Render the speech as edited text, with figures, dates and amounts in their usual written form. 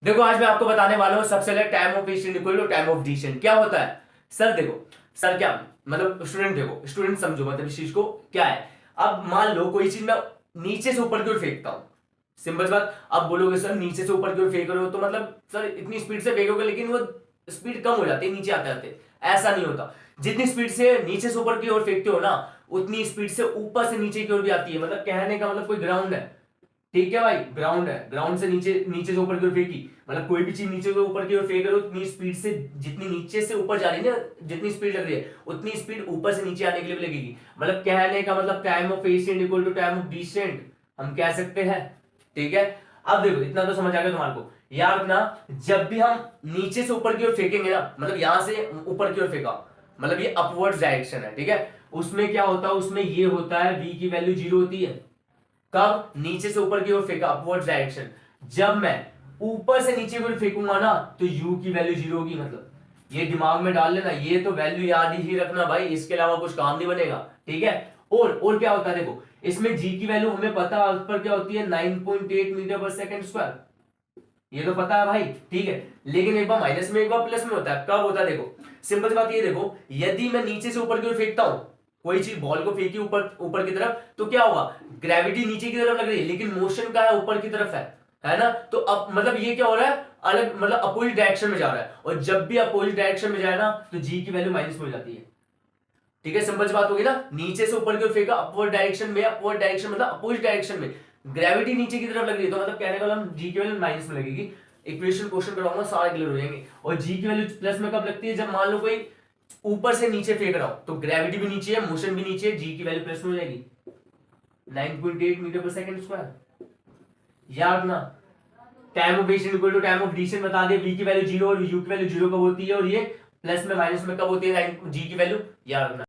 देखो आज मैं आपको बताने वाला हूं सबसे पहले time of decision equal to time of decision क्या होता है। सर देखो, सर क्या मतलब स्टूडेंट, देखो स्टूडेंट समझो मतलब इस चीज को क्या है। अब मान लो कोई चीज मैं नीचे से ऊपर की ओर फेंकता हूं, सिंपल सी बात। अब बोलोगे सर नीचे से ऊपर की ओर फेंक रहे हो तो मतलब सर इतनी स्पीड से फेंकोगे लेकिन वो स्पीड कम हो जाती है नीचे आते आते। ऐसा नहीं होता, जितनी स्पीड से नीचे से ऊपर की ओर फेंकते हो ना उतनी स्पीड से ऊपर से नीचे की ओर भी आती है। मतलब कहने का मतलब कोई ग्राउंड है, ठीक है भाई, ग्राउंड है, ग्राउंड से नीचे, नीचे से ऊपर की ओर फेंकी, मतलब कोई भी चीज नीचे से ऊपर की ओर फेंक रहे हो उतनी स्पीड से, जितनी नीचे से ऊपर जा रही है ना, जितनी स्पीड लग रही है उतनी स्पीड ऊपर से नीचे आने के लिए भी लगेगी। मतलब कहने का मतलब time of ascent equal to time of descent हम कह सकते हैं, ठीक है। अब देखो इतना तो समझ आ गया तुम्हारे को। याद रखना, जब भी हम नीचे से ऊपर की ओर फेंकेंगे ना, मतलब यहां से ऊपर की ओर फेंका, मतलब ये अपवर्ड डायरेक्शन है, ठीक है। उसमें क्या होता है, उसमें ये होता है v की वैल्यू 0 होती है। कब? नीचे से ऊपर की ओर फेंका, अपवर्ड डायरेक्शन। जब मैं ऊपर से नीचे की ओर फेंकूंगा ना तो u की वैल्यू 0 होगी। मतलब ये दिमाग में डाल लेना, ये तो वैल्यू याद ही रखना भाई, इसके अलावा कुछ काम नहीं बनेगा, ठीक है। और क्या होता है देखो, इसमें g की वैल्यू हमें पता है पर क्या होती है 9.8 मीटर पर सेकंड स्क्वायर, ये तो पता है भाई, ठीक है। लेकिन एक बार माइनस में एक बार प्लस में होता है, कब होता है देखो, सिंपल सी बात ये देखो, यदि मैं नीचे से ऊपर की ओर फेंकता हूं, कोई चीज बॉल को फेंकी ऊपर ऊपर की तरफ तो क्या होगा, ग्रेविटी नीचे की तरफ लग रही है लेकिन मोशन का है ऊपर की तरफ है ना। तो अब मतलब ये क्या हो रहा है, अलग मतलब अपोजिट डायरेक्शन में जा रहा है, और जब भी अपोजिट डायरेक्शन में जाए ना तो जी की वैल्यू माइनस में हो जाती है, ठीक है। सिंपल सी बात होगी ना, नीचे से ऊपर की ओर फेंका अपवर्ड डायरेक्शन में, अपवर्ड डायरेक्शन मतलब अपोजिट डायरेक्शन में, ग्रेविटी नीचे की तरफ लग रही है तो मतलब कहने का मतलब जी की वैल्यू माइनस में लगेगी। इक्वेशन क्वेश्चन कराऊंगा सारे क्लियर हो जाएंगे। और जी की वैल्यू प्लस में कब लगती है, जब मान लो कोई ऊपर से नीचे फेंक रहा हो तो ग्रेविटी भी नीचे है, मोशन भी नीचे है, जी की वैल्यू प्लस में हो जाएगी 9.8 मीटर पर सेकंड स्क्वायर। याद रखना, time of ascent equal to time of decision बता दे, v की वैल्यू 0 और u की वैल्यू 0 कब होती है, और ये प्लस में माइनस में कब होती है जी की वैल्यू, याद रखना।